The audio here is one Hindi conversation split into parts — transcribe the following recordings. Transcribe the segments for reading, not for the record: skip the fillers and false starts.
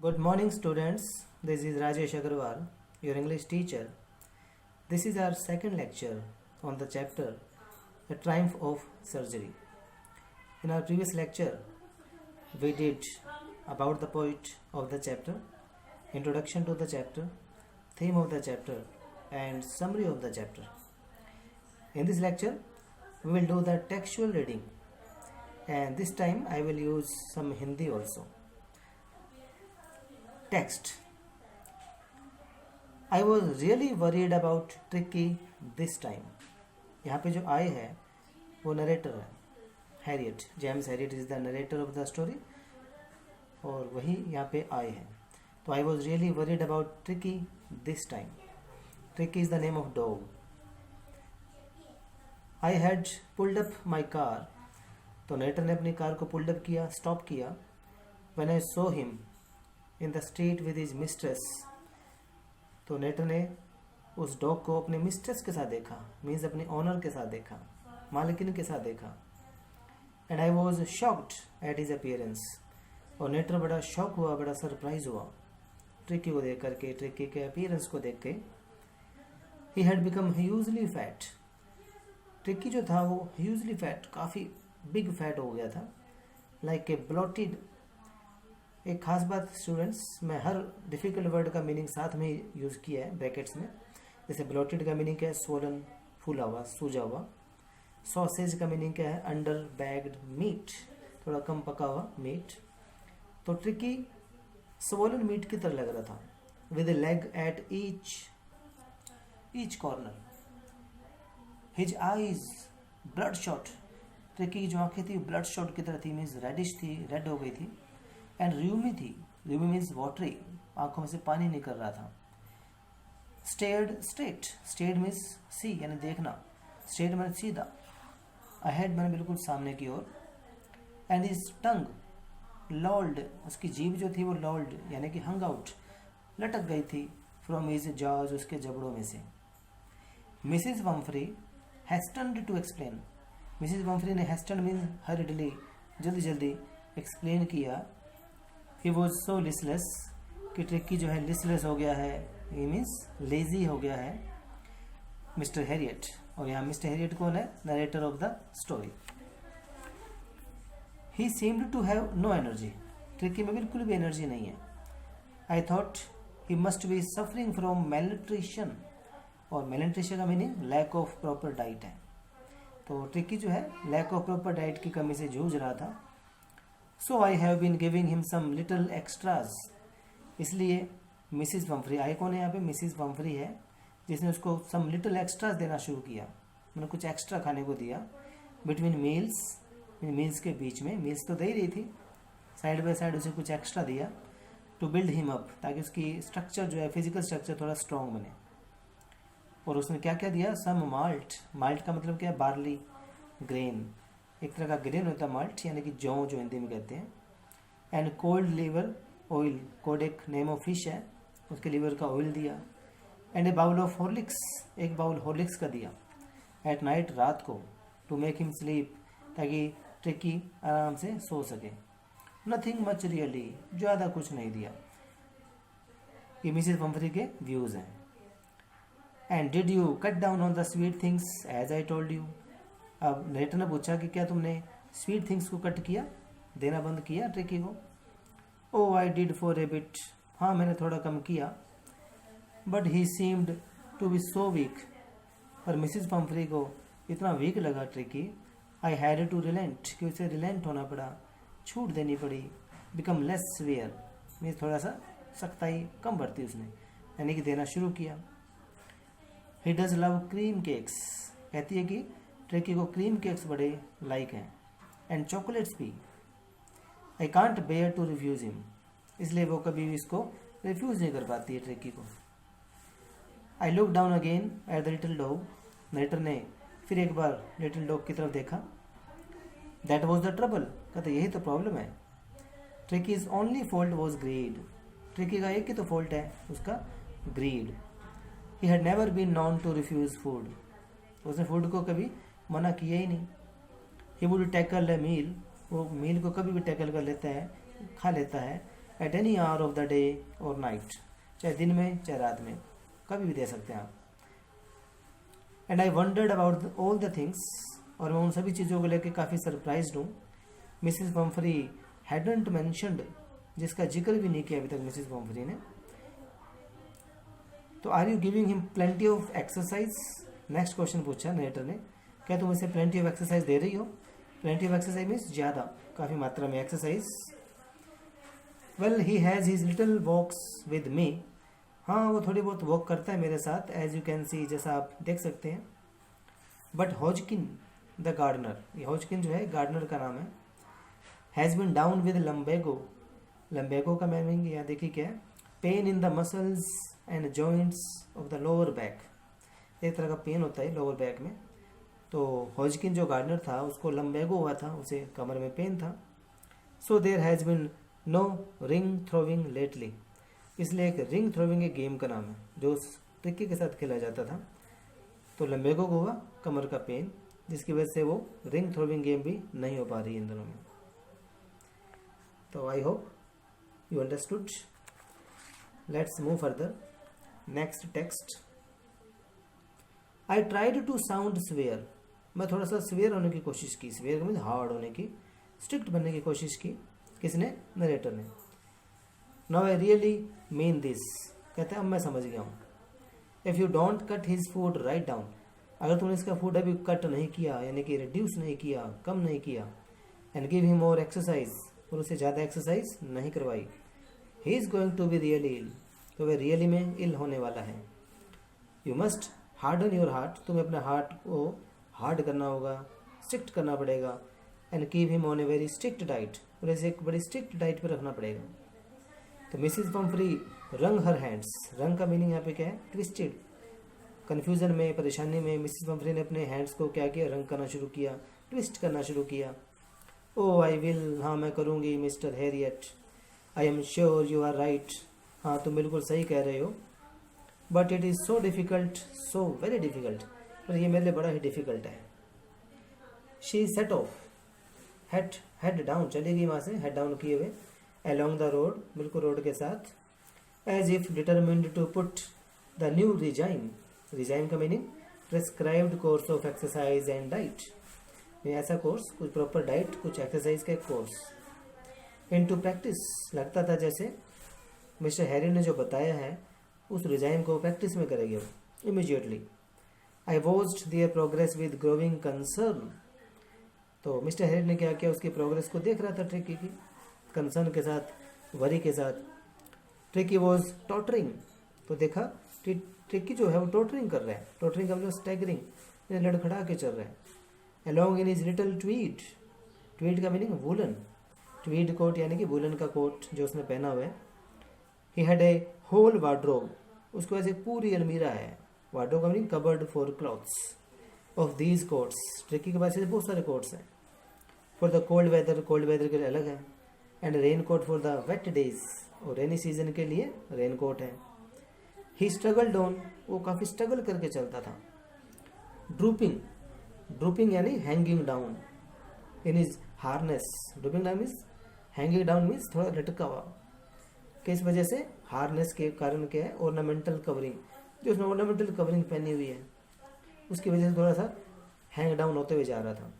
Good morning, students. This is Rajesh Agarwal, your English teacher. This is our second lecture on the chapter The Triumph of Surgery. In our previous lecture, we did about the point of the chapter, introduction to the chapter, theme of the chapter, and summary of the chapter. In this lecture, we will do the textual reading, and this time I will use some Hindi also. Text. I was really worried about Tricky this time. यहाँ पे जो I है वो नरेटर है, Harriet, James Harriet is the narrator of the story, और वही यहाँ पे I है. तो I was really worried about Tricky this time. Tricky is the name of dog. I had pulled up my car. तो नरेटर ने अपनी कार को पुल्ड अप किया, स्टॉप किया. When I saw him in the street with his mistress. तो नरेटर ने उस डॉग को अपने मिस्ट्रेस के साथ देखा, मीन्स अपने ऑनर के साथ देखा, मालिकिन के साथ देखा. And I was shocked at his appearance. और नरेटर बड़ा शॉक हुआ, बड़ा सरप्राइज हुआ ट्रिकी को देख करके, ट्रिकी के अपीयरेंस को देख के. He had become hugely fat. Tricky जो था वो ह्यूजली फैट, काफ़ी बिग फैट हो गया था. Like a blotted. एक खास बात स्टूडेंट्स, मैं हर डिफिकल्ट वर्ड का मीनिंग साथ में यूज़ किया है ब्रैकेट्स में. जैसे ब्लॉटेड का मीनिंग क्या है? स्वोलन, फूला हुआ, सूजा हुआ. सॉसेज का मीनिंग क्या है? अंडर बैग्ड मीट, थोड़ा कम पका हुआ मीट. तो ट्रिकी स्वोलन मीट की तरह लग रहा था, with A leg at each corner. His eyes blood shot. Tricky की जो आंखें थी ब्लड शॉट की तरह थी, मीन्स रेडिश थी, रेड हो गई थी. एंड र्यूमी थी. र्यूमी मीन्स वाटरी, आंखों में से पानी निकल रहा था. Stared straight. स्टेयर्ड मीन्स सी, यानी देखना. स्ट्रेट मैंने सीधा. अहेड मैंने बिल्कुल सामने की ओर. एंड हिज टंग लॉल्ड. उसकी जीभ जो थी वो लॉल्ड यानी कि हंग आउट, लटक गई थी. फ्रॉम हिज जॉज, उसके जबड़ों में से. Mrs वम्फ्री हेस्टन्ड to explain. मिसिज वम्फ्री ने हेस्टन्ड मीन्स हरिडली, जल्दी जल्दी एक्सप्लेन किया. ही वॉज सो लिसलेस, कि ट्रिकी जो है लिसलेस हो गया है, ही मीन्स लेजी हो गया है. Mister Harriet. और यहाँ मिस्टर हैरियट कौन है? Narrator of the story. He seemed to have no energy. Tricky में बिल्कुल भी एनर्जी नहीं है. I thought he must be suffering from malnutrition. और मेलन्यूट्रिशन का meaning lack of proper diet है. तो ट्रिकी जो है लैक ऑफ प्रॉपर डाइट की कमी से जूझ रहा था. So I have been giving him some little extras. इसलिए मिसिज वम्फ्री, आई कौन है यहाँ पे? मिसिज वम्फ्री है, जिसने उसको सम लिटिल एक्स्ट्राज देना शुरू किया. मैंने कुछ एक्स्ट्रा खाने को दिया. बिटवीन मील्स, मील्स के बीच में, मील्स तो दे ही रही थी, साइड बाय साइड उसे कुछ एक्स्ट्रा दिया. टू बिल्ड हिम अप, ताकि उसकी स्ट्रक्चर जो है, फिजिकल स्ट्रक्चर थोड़ा स्ट्रॉन्ग बने. और उसने क्या क्या दिया? सम माल्ट. माल्ट का मतलब क्या है? Barley, grain. एक तरह का ग्रेन होता है माल्ट, यानी कि जौ, जो हिंदी में कहते हैं. And cold liver oil. Cold एक नेम ऑफ फिश है, उसके लीवर का ऑयल दिया. And a bowl of Horlicks. एक बाउल हॉर्लिक्स का दिया. एट नाइट, रात को. टू मेक हिम स्लीप, ताकि ट्रिकी आराम से सो सके. Nothing much really. ज़्यादा कुछ नहीं दिया. ये मिसेस वम्फ्री के व्यूज़ हैं. And did you cut down on the sweet things as I told you. अब नरेटर ने पूछा कि क्या तुमने स्वीट थिंग्स को कट किया, देना बंद किया ट्रिकी को. Oh I did for a bit. हाँ, मैंने थोड़ा कम किया. But he seemed to be so weak. पर मिसिज वम्फ्री को इतना वीक लगा Tricky. I had to relent, कि उसे रिलेंट होना पड़ा, छूट देनी पड़ी. बिकम लेस सिवियर, मीन्स थोड़ा सा सख्ताई कम बरती उसने, यानी कि देना शुरू किया. He does love cream cakes. कहती है कि ट्रिकी को क्रीम केक्स बड़े लाइक हैं. एंड चॉकलेट्स भी. I can't bear to refuse him. इसलिए वो कभी भी इसको रिफ्यूज नहीं कर पाती है ट्रिकी को. I look down again at the little dog. Narrator ने फिर एक बार लिटिल डॉग की तरफ देखा. That was the trouble. कहते यही तो प्रॉब्लम है. Tricki's only fault was greed. Tricki का एक ही तो फॉल्ट है, उसका greed. He had never been known to refuse food. उसने फूड को कभी मना किया ही नहीं. He would tackle a meal. वो मील को कभी भी टैकल कर लेता है, खा लेता है. At any hour of the day और नाइट, चाहे दिन में चाहे रात में, कभी भी दे सकते हैं आप। And I wandered about all the things, और मैं उन सभी चीज़ों को लेकर काफ़ी सरप्राइज्ड हूँ। मिसिस पम्फ्री हैडंट मैंशनड, जिसका जिक्र भी नहीं किया अभी तक मिसिस पम्फ्री ने। तो are you giving him plenty of exercise, next question पूछा नरेटर ने, क्या तुम इसे प्लेंटी ऑफ एक्सरसाइज दे रही हो? प्लेंटी ऑफ एक्सरसाइज मीन्स ज़्यादा, काफ़ी मात्रा में exercise. Well he has his little walks with me, हाँ वो थोड़ी बहुत वॉक करता है मेरे साथ, एज यू कैन सी, जैसा आप देख सकते हैं। बट हॉजकिन द गार्डनर, ये हॉजकिन जो है गार्डनर का नाम है, हैज़ बिन डाउन विद लम्बेगो, लम्बेगो का मीनिंग यहाँ देखिए क्या है, pain in the muscles and joints of the lower back, एक तरह का पेन होता है लोअर बैक में। तो हॉजकिन जो गार्डनर था उसको लम्बेगो हुआ था, उसे कमर में पेन था। So there has been no ring throwing lately, इसलिए एक रिंग थ्रोविंग एक गेम का नाम है जो उस ट्रिक्की के साथ खेला जाता था। तो लम्बेगो को हुआ कमर का पेन, जिसकी वजह से वो रिंग थ्रोविंग गेम भी नहीं हो पा रही इन दोनों में। तो I hope you understood. Let's move further. Next text, I tried to sound severe, मैं थोड़ा सा स्वेयर होने की कोशिश की, स्वेयर मीन हार्ड होने की, स्ट्रिक्ट बनने की कोशिश की। किसने? नरेटर ने। Now I really mean this, कहते हैं अब मैं समझ गया हूँ। If you don't cut his food write down, अगर तुमने इसका फूड अभी कट नहीं किया, यानी कि रिड्यूस नहीं किया, कम नहीं किया, and give him more exercise, और उसे ज़्यादा एक्सरसाइज नहीं करवाई, he is going to be really ill, तो वह रियली में इल होने वाला है। You must harden your heart, तुम्हें अपने हार्ट को हार्ड करना होगा, स्ट्रिक्ट करना पड़ेगा, and keep him on a very strict diet, और इसे एक बड़ी स्ट्रिक्ट डाइट पर रखना पड़ेगा। तो मिसिस पम्फ्री रंग हर हैंड्स, रंग का मीनिंग यहाँ पे क्या है? ट्विस्टेड, कन्फ्यूजन में, परेशानी में मिसिस पम्फ्री ने अपने हैंड्स को क्या किया? रंग करना शुरू किया, ट्विस्ट करना शुरू किया। ओ आई विल, हाँ मैं करूँगी mister Harriet, I am sure you are right, हाँ तुम बिल्कुल सही कह रहे हो, but it is so difficult, so very difficult, पर ये मेरे लिए बड़ा ही डिफ़िकल्ट है। She set off, head down, चली गई वहाँ से हेड डाउन किए हुए, along the road, बिल्कुल रोड के साथ, as if determined to put the new regime, regime का meaning prescribed course of exercise and diet, ये ऐसा कोर्स, कुछ प्रॉपर डाइट, कुछ एक्सरसाइज का कोर्स, into practice, लगता था जैसे मिस्टर हैरी ने जो बताया है उस रिजाइम को प्रैक्टिस में करेंगे वो immediately. I watched there progress with growing concern, तो मिस्टर हैरी ने क्या किया? उसकी प्रोग्रेस को देख रहा था ट्रिकी की, कंसर्न के साथ, वरी के साथ। ट्रिकी वॉज टॉटरिंग, तो देखा ट्रिकी जो है वो टॉटरिंग कर रहा है, टॉटरिंग का मतलब स्टैगरिंग, लड़खड़ा के चल रहा है। Along in is little Tweed, Tweed का मीनिंग वुलन, ट्वीड कोट यानी कि वुलन का कोट जो उसने पहना हुआ है। He had a whole wardrobe, उसके वजह से पूरी अलमीरा है, वार्डरोब का meaning cupboard for clothes of these coats, Tricky के पास से बहुत सारे कोट्स हैं। For the cold weather, cold weather के लिए अलग है, and rain coat for the wet days, और रेनी सीजन के लिए रेन कोट है। ही स्ट्रगल्ड ऑन, वो काफ़ी स्ट्रगल करके चलता था। ड्रूपिंग, ड्रूपिंग यानी hanging down, in is harness, drooping down means hanging down means थोड़ा लटका हुआ, किस वजह से? हार्नेस के कारण क्या है? ऑर्नामेंटल कवरिंग, जो उसने ऑर्नामेंटल कवरिंग पहनी हुई है उसकी वजह से थोड़ा सा हैंग डाउन होते हुए जा रहा था।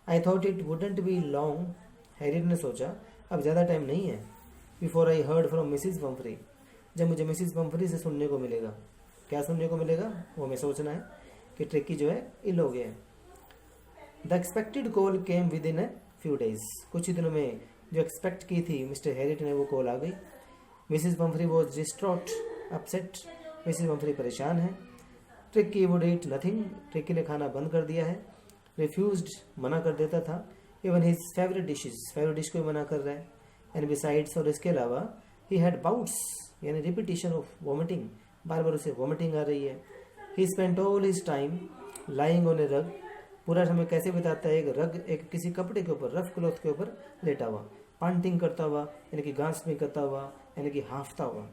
आई thought it wouldn't be long, Harry ने सोचा अब ज़्यादा टाइम नहीं है, before I heard from Mrs Pomfrey, जब मुझे मिसिस पम्फ्री से सुनने को मिलेगा। क्या सुनने को मिलेगा? वो हमें सोचना है कि ट्रिकी जो है इल हो गया है। The expected call came with in a few days, कुछ ही दिनों में जो एक्सपेक्ट की थी मिस्टर हैरिट ने वो कॉल आ गई। Mrs Pomfrey was distraught, upset, Mrs Pomfrey परेशान है। Tricky would eat nothing, tricky ने खाना बंद कर दिया है। रिफ्यूज्ड, मना कर देता था। Even his favourite dishes, favourite dish को मना कर रहा है। एंड बिसाइड्स, और इसके अलावा ही हैड बाउट्स यानी रिपीटिशन ऑफ वॉमिटिंग, बार बार उसे वॉमिटिंग आ रही है। He spent all his time lying on a rug, पूरा समय कैसे बिताता है? एक रग, एक किसी कपड़े के ऊपर, रफ क्लॉथ के ऊपर लेटा हुआ, पांटिंग करता हुआ यानी कि गांस में करता हुआ यानी कि हाफता हुआ।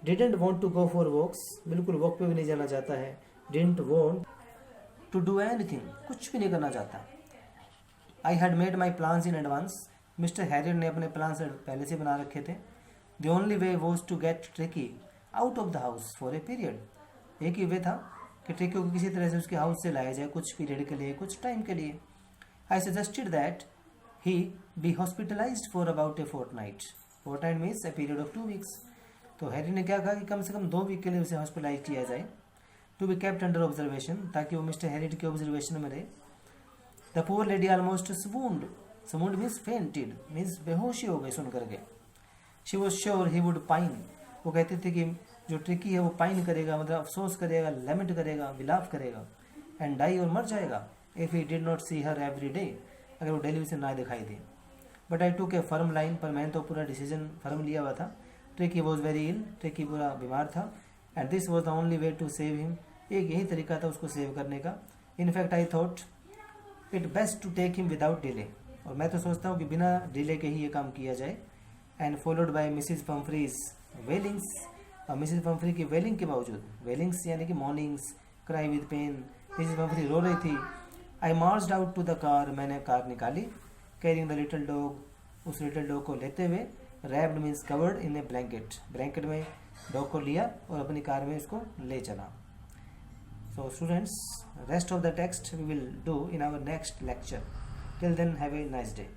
Didn't want to go for walks, बिल्कुल वॉक पे भी नहीं जाना चाहता है। Didn't want to do anything, कुछ भी नहीं करना चाहता। I had made my plans in advance, mister Harriet ने अपने प्लान्स पहले से बना रखे थे। The only way was to get Tricky out of the house for a period. एक ही वे था कि ट्रिकी को किसी तरह से उसके हाउस से लाया जाए कुछ पीरियड के लिए, कुछ टाइम के लिए. I suggested that he be hospitalized for about a fortnight. Fortnight means a period of 2 weeks. तो हैरी ने क्या कहा कि कम से कम 2 वीक के लिए उसे हॉस्पिटलाइज किया जाए. To be kept under observation, ताकि वो मिस्टर हैरिट के ऑब्जर्वेशन में रहे. The poor lady almost swooned. Swooned means fainted, means बेहोशी हो गई सुन करके. She was sure he would pine. वो कहते थे कि जो ट्रिकी है वो पाइन करेगा, मतलब अफसोस करेगा, लेमेंट करेगा, विलाप करेगा, एंड डाई और मर जाएगा. If he did not see her every day, अगर वो डेली उसे ना दिखाई दे. But I took a firm line, पर मैंने तो पूरा डिसीजन फर्म लिया हुआ था. Tricky was very ill, Tricky पूरा बीमार था, and this was the only way to save him. एक यही तरीका था उसको सेव करने का. In fact I thought it best to take him without delay. और मैं तो सोचता हूँ कि बिना डिले के ही ये काम किया जाए. And followed by Mrs Pumphrey's wailings. और मिसिज पम्फ्री की वेलिंग के बावजूद, वेलिंग्स यानी कि mournings, cry with pain, Mrs Pumphrey रो रही थी. I marched out to the car. मैंने कार निकाली. Carrying the little dog. उस लिटिल डॉग को लेते हुए. Wrapped means covered in a blanket. Blanket में डॉग को लिया और अपनी कार में इसको ले चला. So students, rest of the text we will do in our next lecture. Till then, have a nice day.